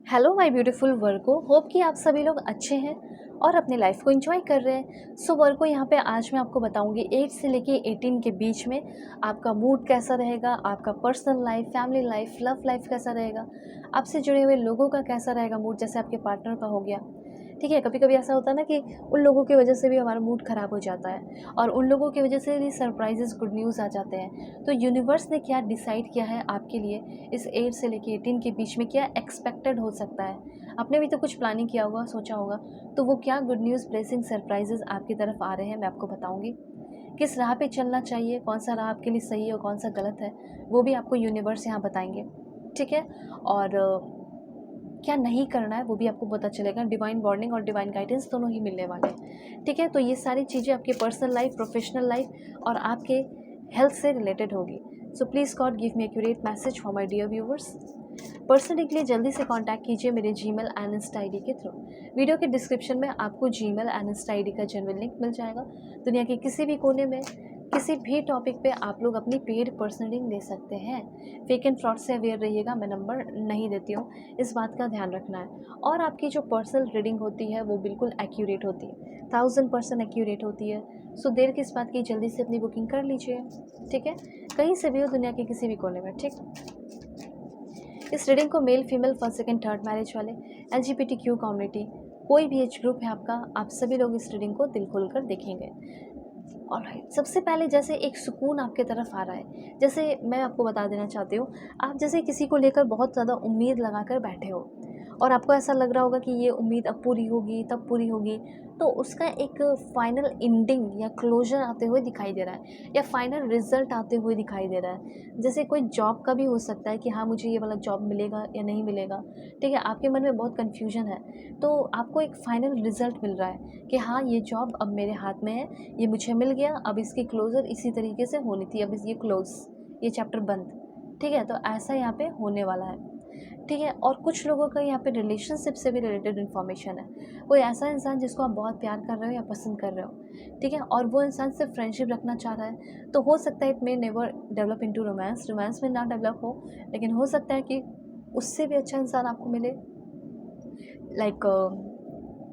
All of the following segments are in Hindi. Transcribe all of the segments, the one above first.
Hello my beautiful Virgo, hope कि आप सभी लोग अच्छे हैं और अपने लाइफ को एंजॉय कर रहे हैं। सो वर्को, यहाँ पे आज मैं आपको बताऊंगी 8 से लेके 18 के बीच में आपका मूड कैसा रहेगा, आपका personal life, family life, love life कैसा रहेगा, आपसे जुड़े हुए लोगों का कैसा रहेगा मूड, जैसे आपके पार्टनर का हो गया। ठीक है, कभी कभी ऐसा होता है ना कि उन लोगों की वजह से भी हमारा मूड ख़राब हो जाता है और उन लोगों की वजह से भी सरप्राइजेस गुड न्यूज़ आ जाते हैं। तो यूनिवर्स ने क्या डिसाइड किया है आपके लिए इस 8 से लेके 18 के बीच में, क्या एक्सपेक्टेड हो सकता है। आपने भी तो कुछ प्लानिंग किया होगा, सोचा होगा, तो वो क्या गुड न्यूज़, ब्लेसिंग, सरप्राइजेस आपकी तरफ आ रहे हैं, मैं आपको बताऊंगी। किस राह पे चलना चाहिए, कौन सा राह आपके लिए सही है और कौन सा गलत है, वो भी आपको यूनिवर्स यहाँ बताएंगे। ठीक है। और क्या नहीं करना है वो भी आपको पता चलेगा। डिवाइन वार्निंग और डिवाइन गाइडेंस दोनों ही मिलने वाले हैं। ठीक है, तो ये सारी चीज़ें आपके पर्सनल लाइफ, प्रोफेशनल लाइफ और आपके हेल्थ से रिलेटेड होगी। So please god give me accurate message for my dear viewers. Personally के लिए जल्दी से कांटेक्ट कीजिए मेरे जीमेल एंड इंस्टा आईडी के थ्रू। वीडियो के डिस्क्रिप्शन में आपको जीमेल एंड इंस्टा आईडी का जेन्युइन लिंक मिल जाएगा। दुनिया के किसी भी कोने में किसी भी टॉपिक पे आप लोग अपनी पेड पर्सनल रीडिंग ले सकते हैं। फेक एंड फ्रॉड से अवेयर रहिएगा, मैं नंबर नहीं देती हूँ, इस बात का ध्यान रखना है। और आपकी जो पर्सनल रीडिंग होती है वो बिल्कुल एक्यूरेट होती है, 1000% एक्यूरेट होती है। सो देर किस बात की, जल्दी से अपनी बुकिंग कर लीजिए। ठीक है, कहीं से भी हो दुनिया के किसी भी कोने में। ठीक, इस रीडिंग को male, female, first, second, third marriage वाले, LGBTQ कम्युनिटी, कोई भी एज ग्रुप है आपका, आप सभी लोग इस रीडिंग को दिल खोल कर देखेंगे। ऑलराइट, सबसे पहले जैसे एक सुकून आपके तरफ आ रहा है, जैसे मैं आपको बता देना चाहती हूँ, आप जैसे किसी को लेकर बहुत ज़्यादा उम्मीद लगा कर बैठे हो और आपको ऐसा लग रहा होगा कि ये उम्मीद अब पूरी होगी, तब पूरी होगी, तो उसका एक फाइनल एंडिंग या क्लोजर आते हुए दिखाई दे रहा है या फाइनल रिजल्ट आते हुए दिखाई दे रहा है। जैसे कोई जॉब का भी हो सकता है कि हाँ, मुझे ये वाला जॉब मिलेगा या नहीं मिलेगा। ठीक है, आपके मन में बहुत कन्फ्यूजन है, तो आपको एक फाइनल रिजल्ट मिल रहा है कि हाँ, ये जॉब अब मेरे हाथ में है, ये मुझे मिल गया, अब इसकी क्लोजर इसी तरीके से होनी थी, अब ये क्लोज, ये चैप्टर बंद। ठीक है, तो ऐसा यहाँ पे होने वाला है। ठीक है, और कुछ लोगों का यहाँ पे रिलेशनशिप से भी रिलेटेड इन्फॉर्मेशन है। कोई ऐसा इंसान जिसको आप बहुत प्यार कर रहे हो या पसंद कर रहे हो, ठीक है, और वो इंसान सिर्फ फ्रेंडशिप रखना चाह रहा है, तो हो सकता है it may never develop into romance, romance में ना डेवलप हो, लेकिन हो सकता है कि उससे भी अच्छा इंसान आपको मिले। लाइक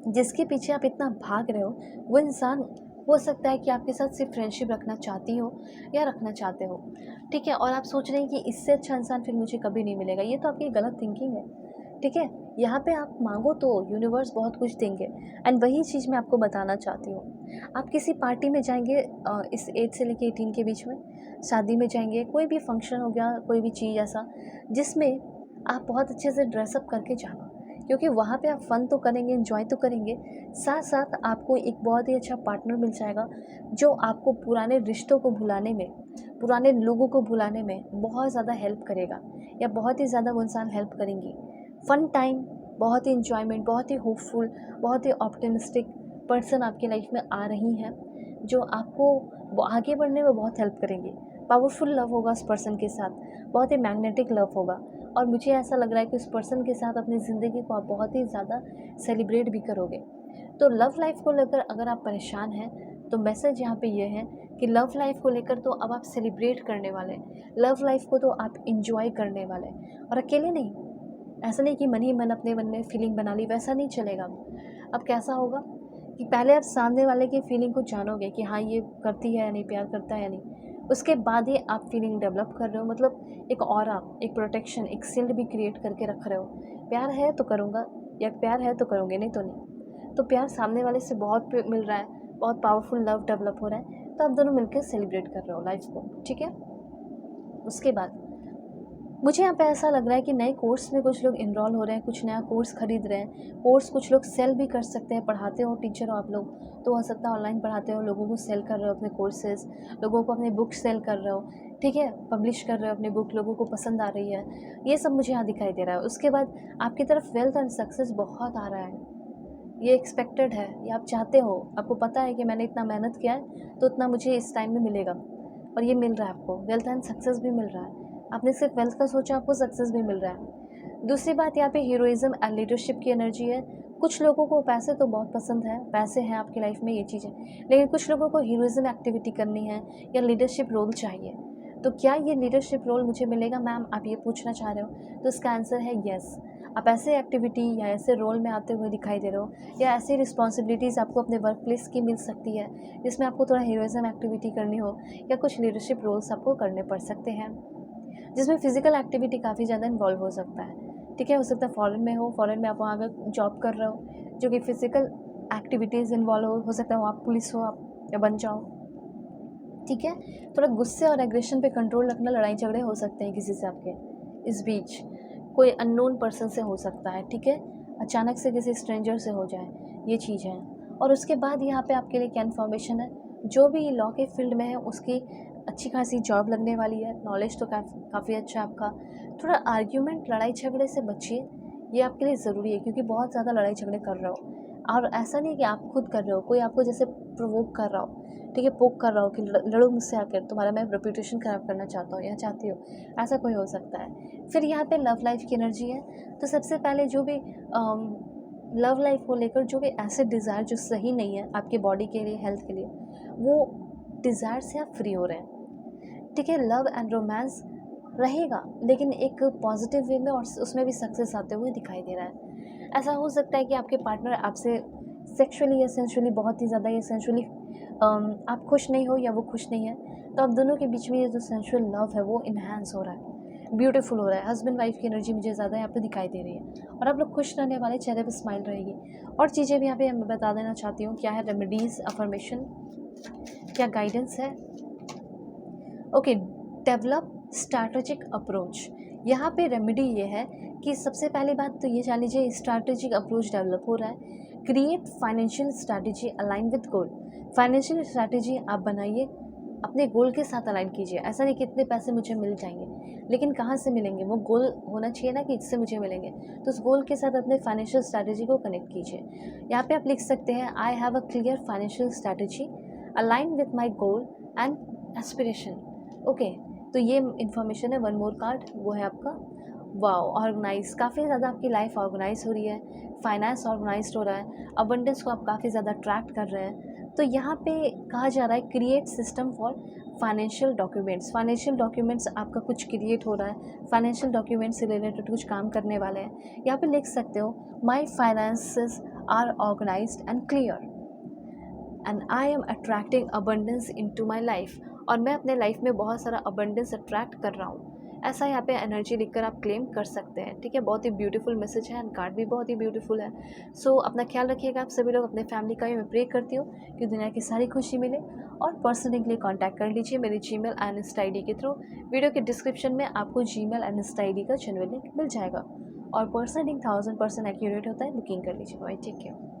जिसके पीछे आप इतना भाग रहे हो, वो इंसान हो सकता है कि आपके साथ सिर्फ फ्रेंडशिप रखना चाहती हो या रखना चाहते हो। ठीक है, और आप सोच रहे हैं कि इससे अच्छा इंसान फिर मुझे कभी नहीं मिलेगा, ये तो आपकी गलत थिंकिंग है। ठीक है, यहाँ पे आप मांगो तो यूनिवर्स बहुत कुछ देंगे। एंड वही चीज़ मैं आपको बताना चाहती हूँ। आप किसी पार्टी में जाएंगे, इस 8 से लेके 18 के बीच में, शादी में जाएंगे, कोई भी फंक्शन हो गया, कोई भी चीज़ ऐसा जिसमें आप बहुत अच्छे से ड्रेसअप करके जाना, क्योंकि वहाँ पे आप फ़न तो करेंगे, एंजॉय तो करेंगे, साथ साथ आपको एक बहुत ही अच्छा पार्टनर मिल जाएगा जो आपको पुराने रिश्तों को भुलाने में, पुराने लोगों को भुलाने में बहुत ज़्यादा हेल्प करेगा, या बहुत ही ज़्यादा वो इंसान हेल्प करेंगी। फ़न टाइम, बहुत ही इन्जॉयमेंट, बहुत ही होपफुल, बहुत ही ऑप्टिमिस्टिक पर्सन आपकी लाइफ में आ रही हैं, जो आपको वो आगे बढ़ने में बहुत हेल्प करेंगी। पावरफुल लव होगा उस पर्सन के साथ, बहुत ही मैग्नेटिक लव होगा, और मुझे ऐसा लग रहा है कि उस पर्सन के साथ अपनी ज़िंदगी को आप बहुत ही ज़्यादा सेलिब्रेट भी करोगे। तो लव लाइफ को लेकर अगर आप परेशान हैं, तो मैसेज यहाँ पे ये है कि लव लाइफ को लेकर तो अब आप सेलिब्रेट करने वाले हैं, लव लाइफ को तो आप इंजॉय करने वाले हैं, और अकेले नहीं। ऐसा नहीं कि मन ही मन अपने मन में फीलिंग बना ली, वैसा नहीं चलेगा। अब कैसा होगा कि पहले आप सामने वाले की फीलिंग को जानोगे कि हाँ, ये करती है या नहीं, प्यार करता है या नहीं, उसके बाद ही आप फीलिंग डेवलप कर रहे हो, मतलब एक ऑरा, एक प्रोटेक्शन, एक शील्ड भी क्रिएट करके रख रहे हो। प्यार है तो करूँगा, या प्यार है तो करूँगे, नहीं तो नहीं। तो प्यार सामने वाले से बहुत मिल रहा है, बहुत पावरफुल लव डेवलप हो रहा है, तो आप दोनों मिलकर सेलिब्रेट कर रहे हो लाइफ को। ठीक है, उसके बाद मुझे यहाँ पे ऐसा लग रहा है कि नए कोर्स में कुछ लोग इनरोल हो रहे हैं, कुछ नया कोर्स खरीद रहे हैं। कोर्स कुछ लोग सेल भी कर सकते हैं, पढ़ाते हो, टीचर हो आप लोग, तो हो सकता है ऑनलाइन पढ़ाते हो, लोगों को सेल कर रहे हो अपने कोर्सेज, लोगों को अपने बुक सेल कर रहे हो। ठीक है, पब्लिश कर रहे हो अपनी बुक, लोगों को पसंद आ रही है, ये सब मुझे यहाँ दिखाई दे रहा है। उसके बाद आपकी तरफ वेल्थ एंड सक्सेस बहुत आ रहा है, ये एक्सपेक्टेड है, ये आप चाहते हो, आपको पता है कि मैंने इतना मेहनत किया है तो उतना मुझे इस टाइम में मिलेगा, और ये मिल रहा है आपको। वेल्थ एंड सक्सेस भी मिल रहा है, आपने सिर्फ वेल्थ का सोचा, आपको सक्सेस भी मिल रहा है। दूसरी बात, यहाँ पे हीरोइज्म एंड लीडरशिप की एनर्जी है। कुछ लोगों को पैसे तो बहुत पसंद है, पैसे हैं आपकी लाइफ में, ये चीज़ है, लेकिन कुछ लोगों को हीरोइज्म एक्टिविटी करनी है या लीडरशिप रोल चाहिए। तो क्या ये लीडरशिप रोल मुझे मिलेगा मैम, आप ये पूछना चाह रहे हो, तो इसका आंसर है येस। आप ऐसे एक्टिविटी या ऐसे रोल में आते हुए दिखाई दे रहे हो, या ऐसी रिस्पॉन्सिबिलिटीज़ आपको अपने वर्क प्लेस की मिल सकती है जिसमें आपको थोड़ा हीरोइज्म एक्टिविटी करनी हो, या कुछ लीडरशिप रोल्स आपको करने पड़ सकते हैं जिसमें फ़िज़िकल एक्टिविटी काफ़ी ज़्यादा इन्वॉल्व हो सकता है। ठीक है, हो सकता है फॉरेन में हो, फॉरेन में आप वहाँ अगर जॉब कर रहे हो जो कि फ़िज़िकल एक्टिविटीज़ इन्वॉल्व हो सकता है वहाँ पुलिस हो आप या बन जाओ। ठीक है, थोड़ा गुस्से और एग्रेशन पे कंट्रोल रखना, लड़ाई झगड़े हो सकते हैं किसी से आपके इस बीच, कोई अननोन पर्सन से हो सकता है। ठीक है, अचानक से किसी स्ट्रेंजर से हो जाए, ये चीज़ है। और उसके बाद यहाँ पे आपके लिए क्या इन्फॉर्मेशन है, जो भी लॉ के फील्ड में है उसकी अच्छी खासी जॉब लगने वाली है, नॉलेज तो काफ़ी अच्छा है आपका। थोड़ा आर्ग्यूमेंट, लड़ाई झगड़े से बचिए, ये आपके लिए ज़रूरी है क्योंकि बहुत ज़्यादा लड़ाई झगड़े कर रहे हो। और ऐसा नहीं है कि आप खुद कर रहे हो, कोई आपको जैसे प्रोवोक कर रहा हो, ठीक है, पोक कर रहा हो कि लड़ो मुझसे आकर, तुम्हारा मैं रेपुटेशन ख़राब करना चाहता हूँ या चाहती हो, ऐसा कोई हो सकता है। फिर यहाँ पे लव लाइफ की एनर्जी है, तो सबसे पहले जो भी लव लाइफ को लेकर जो भी ऐसे डिज़ायर जो सही नहीं है आपके बॉडी के लिए, हेल्थ के लिए, वो डिज़ायर से आप फ्री हो रहे हैं। ठीक है, लव एंड रोमांस रहेगा लेकिन एक पॉजिटिव वे में, और उसमें भी सक्सेस आते हुए दिखाई दे रहा है। ऐसा हो सकता है कि आपके पार्टनर आपसे सेक्सुअली या सेंसुअली बहुत ही ज़्यादा, या सेंसुअली आप खुश नहीं हो या वो खुश नहीं है, तो आप दोनों के बीच में ये जो सेंसुअल लव है वो इन्हांस हो रहा है, ब्यूटीफुल हो रहा है। हस्बैंड वाइफ की एनर्जी मुझे ज़्यादा यहाँ पे दिखाई दे रही है, और आप लोग खुश रहने वाले, चेहरे पे स्माइल रहेगी। और चीज़ें भी यहाँ पे मैं बता देना चाहती हूँ, क्या है रेमेडीज़, अफर्मेशन, क्या गाइडेंस है। Okay, develop strategic approach. यहाँ पे रेमेडी ये है कि सबसे पहली बात तो ये जान लीजिए, स्ट्रैटेजिक अप्रोच डेवलप हो रहा है। Create financial strategy align with goal. Financial strategy आप बनाइए, अपने गोल के साथ अलाइन कीजिए। ऐसा नहीं कि इतने पैसे मुझे मिल जाएंगे, लेकिन कहाँ से मिलेंगे, वो गोल होना चाहिए ना कि इससे मुझे मिलेंगे, तो उस गोल के साथ अपने फाइनेंशियल स्ट्रैटेजी को कनेक्ट कीजिए। यहाँ पे आप लिख सकते हैं, I have a clear financial strategy align with my goal and aspiration. Okay, तो ये इन्फॉर्मेशन है। वन मोर कार्ड, वो है आपका वाओ, ऑर्गेनाइज। काफ़ी ज़्यादा आपकी लाइफ ऑर्गेनाइज हो रही है, फाइनेंस ऑर्गेनाइज हो रहा है, अबंडेंस को आप काफ़ी ज़्यादा अट्रैक्ट कर रहे हैं। तो यहाँ पे कहा जा रहा है, create system for financial documents. Financial documents आपका कुछ क्रिएट हो रहा है, फाइनेंशियल डॉक्यूमेंट्स से रिलेटेड कुछ काम करने वाले हैं। यहाँ पे लिख सकते हो, my finances are organised and clear and I am attracting abundance into my life. और मैं अपने लाइफ में बहुत सारा अबंडेंस अट्रैक्ट कर रहा हूँ, ऐसा यहाँ पे एनर्जी लिखकर आप क्लेम कर सकते हैं। ठीक है, बहुत ही ब्यूटीफुल मैसेज है, एंड कार्ड भी बहुत ही ब्यूटीफुल है। सो अपना ख्याल रखिएगा आप सभी लोग, अपने फैमिली का भी मैं प्रे करती हूँ कि दुनिया की सारी खुशी मिले। और पर्सनली के लिए कॉन्टैक्ट कर लीजिए मेरी Gmail and Insta I D के थ्रू। वीडियो के डिस्क्रिप्शन में आपको Gmail and Insta I D का जेन्युइन लिंक मिल जाएगा। और पर्सनल लिंक 1000% एक्यूरेट होता है, बुकिंग कर लीजिए। Bye, take care.